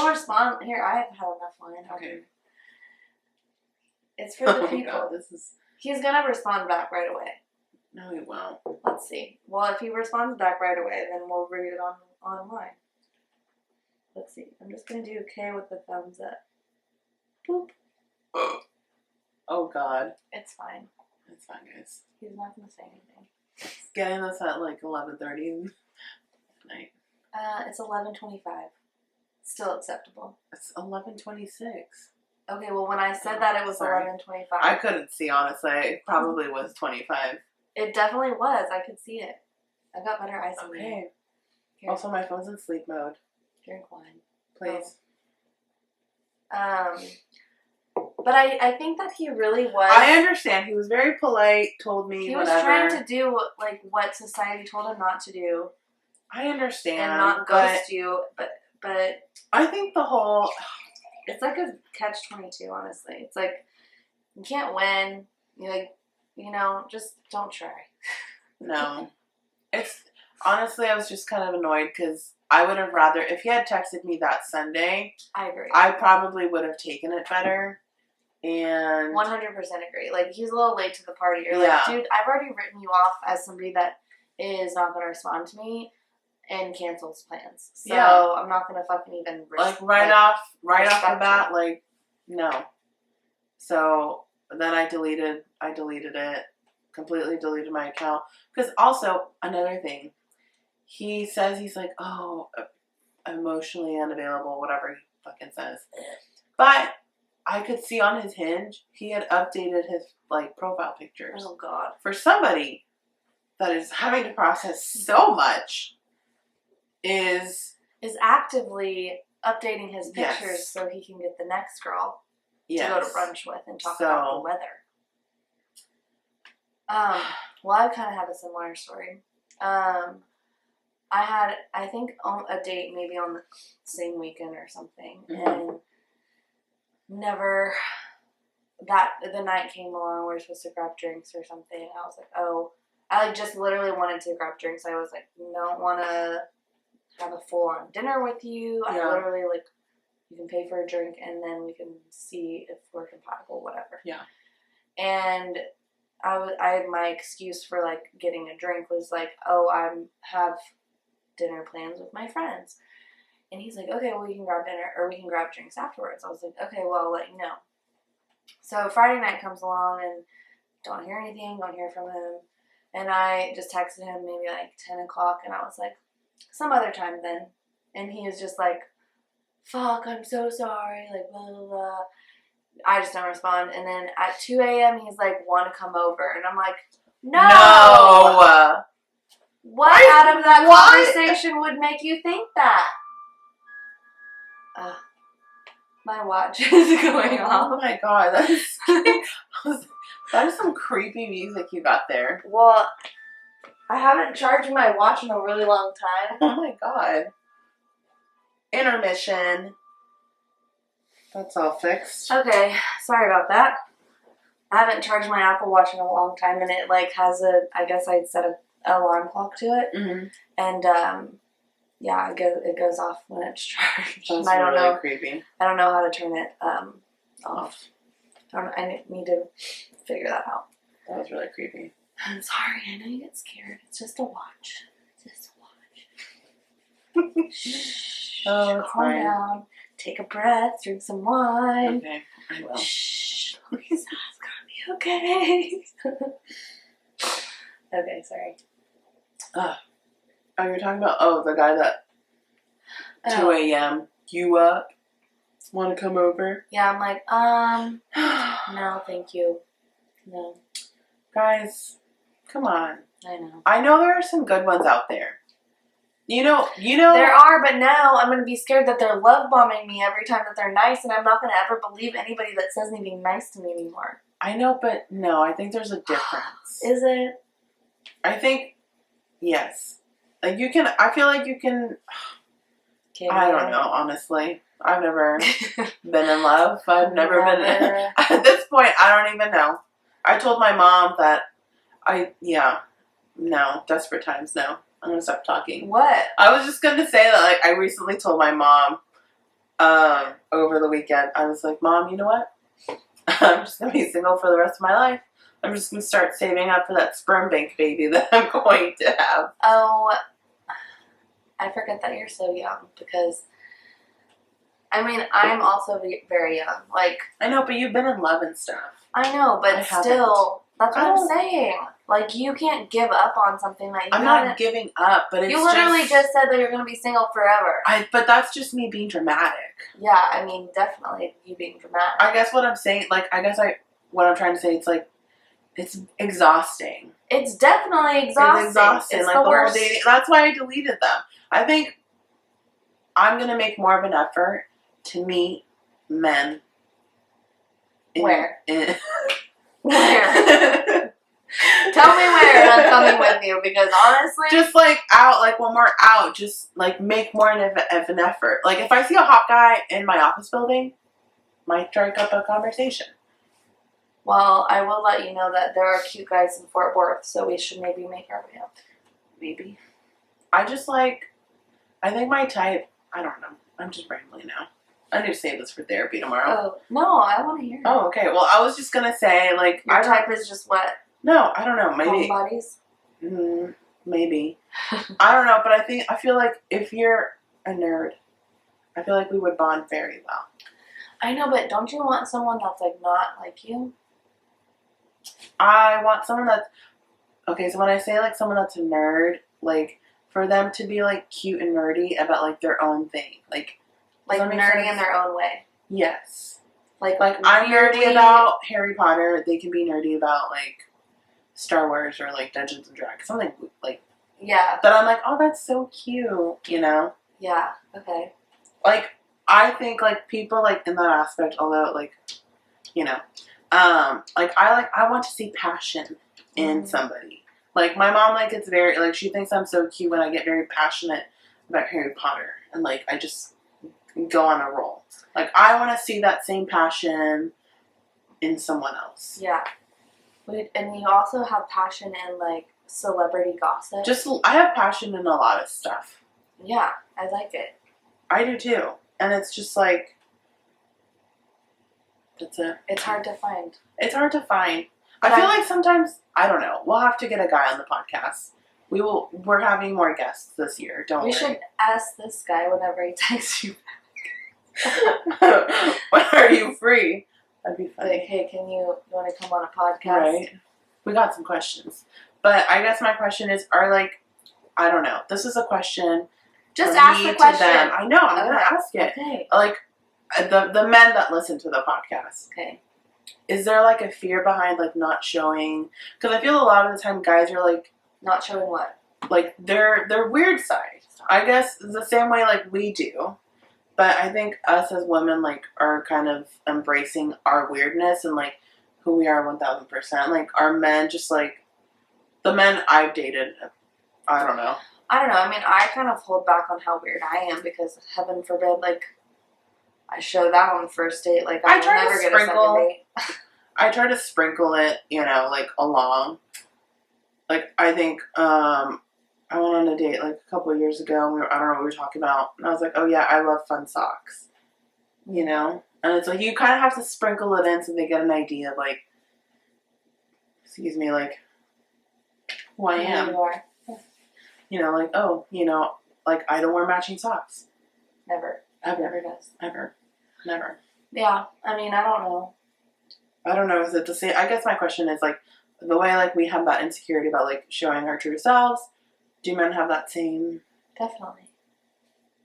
respond. Here, I haven't had enough wine. Okay. It's for the people. God, He's gonna respond back right away. No, he won't. Let's see. Well, if he responds back right away, then we'll read it online. Let's see. I'm just gonna do K with the thumbs up. Boop. Oh God. It's fine. It's fine, guys. He's not gonna say anything. It's getting this at like 11:30 at night. It's 11:25. Still acceptable. It's 11:26. Okay, well, when I said that it was 11:25. I couldn't see, honestly. It probably was 25. It definitely was. I could see it. I got better eyesight. Okay. Here. Also, my phone's in sleep mode. Drink wine. Please. But I think that he really was... I understand. He was very polite, told me he whatever. was trying to do, like, what society told him not to do. I understand. And not ghost you, but... I think the whole... It's like a catch-22, honestly. It's like, you can't win. You like, just don't try. No. It's... Honestly, I was just kind of annoyed because I would have rather... If he had texted me that Sunday... I agree. I probably would have taken it better. And... 100% agree. Like, he's a little late to the party. You're like, dude, I've already written you off as somebody that is not going to respond to me and cancels plans. So, I'm not going to fucking even... right off the bat, like, no. So, then I deleted it. Completely deleted my account. Because also, another thing, he says he's like, oh, emotionally unavailable, whatever he fucking says. But I could see on his Hinge, he had updated his, like, profile pictures. Oh, God. For somebody that is having to process so much is actively updating his pictures so he can get the next girl to go to brunch with and talk about the weather. Well, I kind of have a similar story. I had, I think, a date maybe on the same weekend or something, and the night came along, we were supposed to grab drinks or something, I was like, oh, I just literally wanted to grab drinks. I was like, don't want to have a full-on dinner with you. I literally, like, you can pay for a drink and then we can see if we're compatible, whatever. Yeah. And my excuse for, like, getting a drink was like, oh, I have dinner plans with my friends. And he's like, okay, well, we can grab dinner, or we can grab drinks afterwards. I was like, okay, well, I'll let you know. So Friday night comes along, and don't hear anything, don't hear from him. And I just texted him maybe like 10 o'clock, and I was like, some other time then. And he was just like, fuck, I'm so sorry, like, blah, blah, blah. I just don't respond. And then at 2 a.m., he's like, want to come over. And I'm like, no! What out of that conversation would make you think that? My watch is going off. Oh my god, that is some creepy music you got there. Well, I haven't charged my watch in a really long time. Oh my god. Intermission. That's all fixed. Okay, sorry about that. I haven't charged my Apple Watch in a long time, and it like has I guess I'd set an alarm clock to it. Mm-hmm. And yeah, it goes off when it's charged. That's I don't really know. Creepy. I don't know how to turn it off. I need to figure that out. That was really creepy. I'm sorry. I know you get scared. It's just a watch. Just a watch. Shh. Oh, it's calm fine. down. Take a breath. Drink some wine. Okay, I will. Shh. Louisa, it's gonna be okay. Okay, sorry. Oh, you're talking about the guy that 2 a.m. You up? Want to come over? Yeah, I'm like, no, thank you. No. Guys, come on. I know. I know there are some good ones out there. You know. There are, but now I'm going to be scared that they're love bombing me every time that they're nice, and I'm not going to ever believe anybody that says anything nice to me anymore. I know, but no, I think there's a difference. Is it? I think, yes. Like I feel like you can, I don't know, honestly. I've never been in love. I've never been in, at this point, I don't even know. I told my mom that no, desperate times, no. I'm going to stop talking. What? I was just going to say that, like, I recently told my mom, over the weekend, I was like, Mom, you know what? I'm just going to be single for the rest of my life. I'm just going to start saving up for that sperm bank baby that I'm going to have. Oh, I forget that you're so young because, I mean, I'm also very young. Like, I know, but you've been in love and stuff. I know, but still, that's what I'm saying. Like, you can't give up on something that you I'm not giving up, but it's you literally just said that you're going to be single forever. But that's just me being dramatic. Yeah, I mean, definitely you being dramatic. I guess what I'm saying, like, what I'm trying to say, it's like, it's exhausting. It's definitely exhausting. It's exhausting. It's like, the whole dating. That's why I deleted them. I think I'm going to make more of an effort to meet men. Where? Where? Tell me where and I'm coming with you because honestly... Just like out, like when we're out, just like make more of an effort. Like if I see a hot guy in my office building, might strike up a conversation. Well, I will let you know that there are cute guys in Fort Worth, so we should maybe make our way up. Maybe. I think my type, I don't know. I'm just rambling now. I need to save this for therapy tomorrow. Oh, no, I want to hear it. Oh, okay. Well, I was just going to say, like... Your type is just what? No, I don't know. Maybe. Homebodies? Maybe. I don't know, but I feel like if you're a nerd, I feel like we would bond very well. I know, but don't you want someone that's, like, not like you? I want someone that's... Okay, so when I say, like, someone that's a nerd, like, for them to be, like, cute and nerdy about, like, their own thing. Like nerdy in their own way. Yes. Like I'm nerdy about Harry Potter. They can be nerdy about, like, Star Wars or, like, Dungeons and Dragons. Something, like... Yeah. That I'm like, oh, that's so cute, you know? Yeah, okay. Like, I think, like, people, like, in that aspect, although, like, you know, I want to see passion in somebody. Like, my mom, like, it's very, like, she thinks I'm so cute when I get very passionate about Harry Potter. And, like, I just go on a roll. Like, I want to see that same passion in someone else. Yeah. And you also have passion in, like, celebrity gossip. I have passion in a lot of stuff. Yeah, I like it. I do, too. And it's just, like, that's it. It's hard to find. It's hard to find. I feel like sometimes, I don't know, we'll have to get a guy on the podcast We're having more guests this year. Don't worry. We should ask this guy whenever he texts you. When are you free? That'd be funny. Like, hey, you want to come on a podcast? Right. We got some questions, but I guess my question is, I don't know. This is a question. Just ask the question. Them. I know. I'm gonna ask it. Okay. Like the men that listen to the podcast. Okay. Is there like a fear behind like not showing? Because I feel a lot of the time guys are like not showing what? Like their weird side. I guess the same way like we do. But I think us as women, like, are kind of embracing our weirdness and, like, who we are 1,000%. Like, our men just, like, the men I've dated, I don't know. I don't know. I mean, I kind of hold back on how weird I am because, heaven forbid, like, I show that on the first date. Like, I will never get a second date. I try to sprinkle it, like, along. Like, I think, I went on a date like a couple of years ago, and I don't know what we were talking about, and I was like, oh yeah, I love fun socks, And it's like, you kind of have to sprinkle it in so they get an idea of like, excuse me, like, who I am. You are. Like, oh, like, I don't wear matching socks. Never. Ever. Never does. Ever. Never. Yeah, I mean, I don't know. I don't know, is it the same? I guess my question is, like, the way, like, we have that insecurity about, like, showing our true selves, do men have that same? Definitely.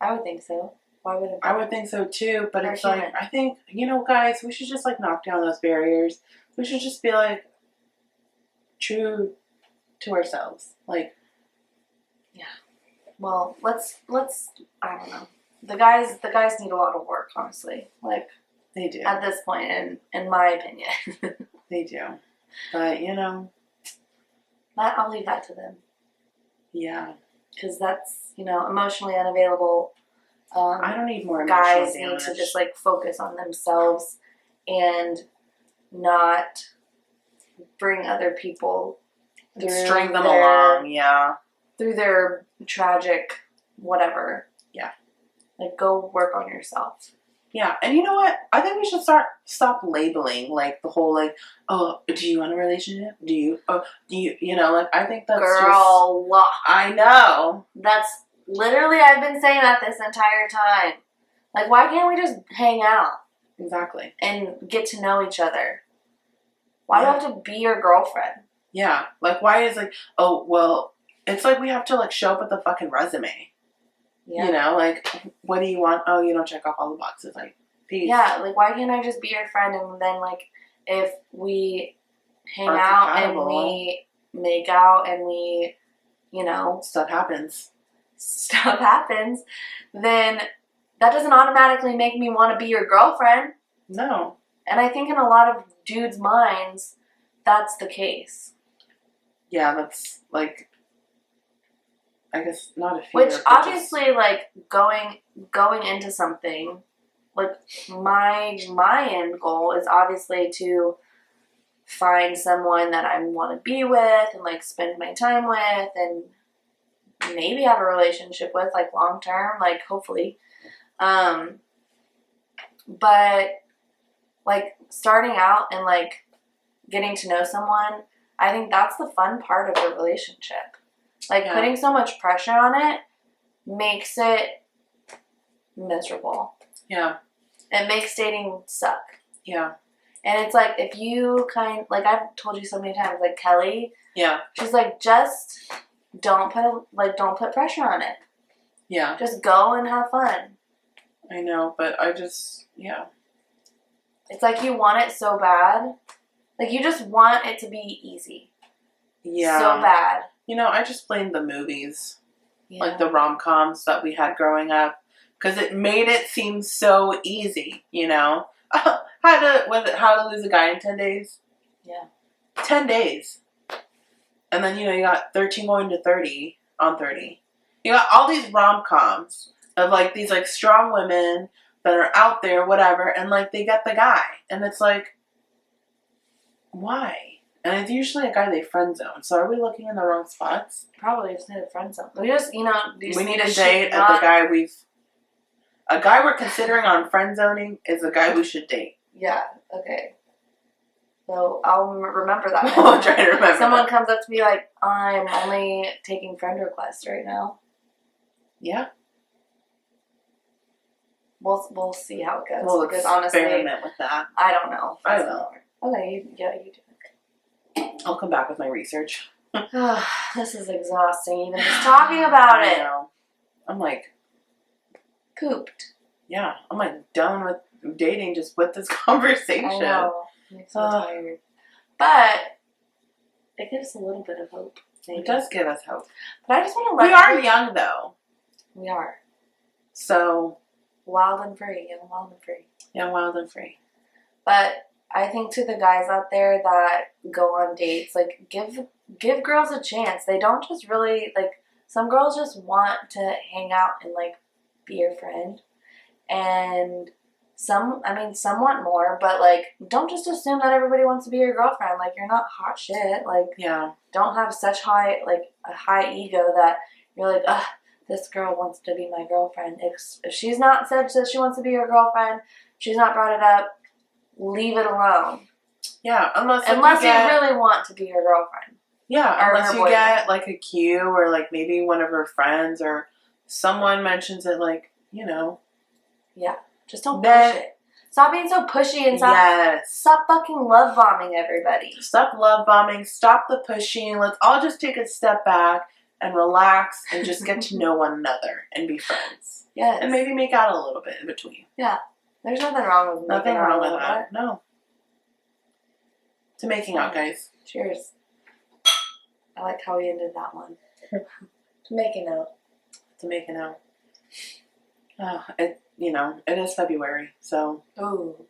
I would think so. Why wouldn't I would think so too, but it's like, I think, guys, we should just like knock down those barriers. We should just be like true to ourselves. Like, yeah. Well, let's I don't know. The guys need a lot of work, honestly. Like, they do. At this point, in my opinion. They do. But, I'll leave that to them. Yeah. Because that's, emotionally unavailable. I don't need more emotional guys damage. need to just, like, focus on themselves and not bring other people string them along, yeah. Through their tragic whatever. Yeah. Like, go work on yourself. Yeah, and you know what? I think we should stop labeling, like, the whole, like, oh, do you want a relationship? Do you, like, I think that's Girl, I know. That's literally, I've been saying that this entire time. Like, why can't we just hang out? Exactly. And get to know each other? Why do I have to be your girlfriend? Yeah, like, why is, like, oh, well, it's like we have to, like, show up with a fucking resume. Yeah. Like, what do you want? Oh, you don't check off all the boxes. Like, peace. Yeah, like, why can't I just be your friend and then, like, if we hang out and we make out and we, Stuff happens, then that doesn't automatically make me want to be your girlfriend. No. And I think in a lot of dudes' minds, that's the case. Yeah, that's, like, I guess not a fear. Which obviously, like, going into something, like, my end goal is obviously to find someone that I want to be with and, like, spend my time with and maybe have a relationship with, like, long term, like, hopefully. But, like, starting out and, like, getting to know someone, I think that's the fun part of a relationship. Like, putting so much pressure on it makes it miserable. Yeah. It makes dating suck. Yeah. And it's like, if you like, I've told you so many times, like, Kelly. Yeah. She's like, just don't put pressure on it. Yeah. Just go and have fun. I know, but I just, yeah. It's like you want it so bad. Like, you just want it to be easy. Yeah. So bad. I just blame the movies. Yeah. Like the rom-coms that we had growing up. Because it made it seem so easy, How to Lose a Guy in 10 Days? Yeah. 10 days. And then, you got 13 going to 30 on 30. You got all these rom-coms of, like, these, like, strong women that are out there, whatever, and, like, they get the guy. And it's like, why? And it's usually a guy they friend zone. So are we looking in the wrong spots? Probably just need a friend zone. We just, we need a date at the guy a guy we're considering on friend zoning is a guy we should date. Yeah, okay. So I'll remember that. I'll try to remember. Someone comes up to me like, I'm only taking friend requests right now. Yeah. We'll see how it goes. We'll because honestly, experiment with that. I don't know. I will. Okay, you do. I'll come back with my research. This is exhausting. Even just talking about it. Know. I'm like pooped. Yeah, I'm like done with dating just with this conversation. I know. Makes me tired. But it gives a little bit of hope. Maybe. It does give us hope. But I just want to let we are young though. We are. So wild and free. Young, wild and free. Young, wild and free. But I think to the guys out there that go on dates, like give girls a chance. They don't just really like some girls just want to hang out and like be your friend. And some want more, but like don't just assume that everybody wants to be your girlfriend. Like you're not hot shit. Like don't have such a high ego that you're like, ugh, this girl wants to be my girlfriend. If she's not said that she wants to be your girlfriend, she's not brought it up, leave it alone. Yeah, unless you really want to be your girlfriend. Yeah, unless you get like a cue or like maybe one of her friends or someone mentions it, like, you know. Yeah, just don't push it. Stop being so pushy and stop fucking love bombing everybody. Stop love bombing. Stop the pushing. Let's all just take a step back and relax and just get to know one another and be friends. Yes. And maybe make out a little bit in between. Yeah. There's nothing wrong with nothing wrong with that. No. To making out, guys. Cheers. I like how we ended that one. To making out. To making out. It is February, so. Ooh.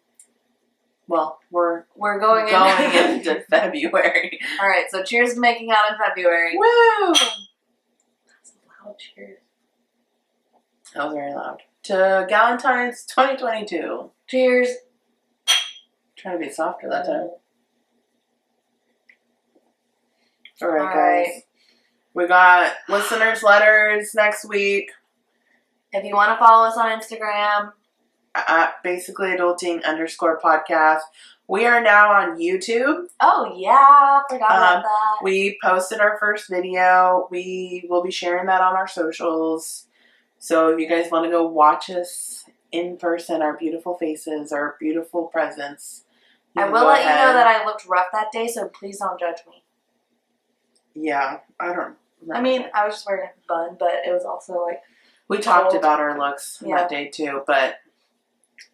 Well, we're going into February. All right, so cheers to making out in February. Woo! That's a loud cheers. That was very loud. To Galentine's 2022. Cheers. Trying to be softer that time. All right, guys. We got listeners' letters next week. If you want to follow us on Instagram, at basicallyadulting_podcast. We are now on YouTube. Oh, yeah. Forgot about that. We posted our first video. We will be sharing that on our socials. So if you guys want to go watch us in person, our beautiful faces, our beautiful presence. I will let you know that I looked rough that day, so please don't judge me. Yeah, I don't remember. I mean, I was just wearing a bun, but it was also like... We talked about our looks that day too, but,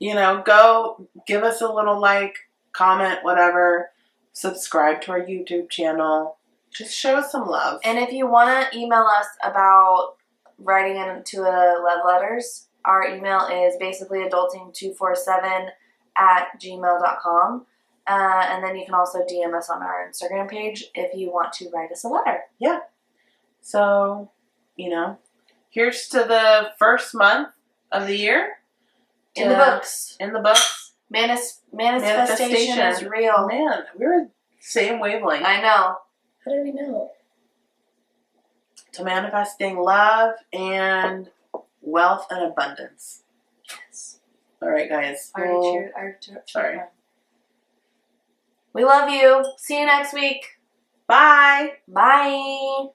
go give us a little like, comment, whatever. Subscribe to our YouTube channel. Just show us some love. And if you want to email us about writing into a love letters, our email is basicallyadulting247@gmail.com. And then you can also DM us on our Instagram page if you want to write us a letter. Yeah. So, here's to the first month of the year. In the books. Manifestation is real. Man, we're the same wavelength. I know. How did we know? To manifesting love and wealth and abundance. Yes. All right, guys. Sorry. We love you. See you next week. Bye. Bye.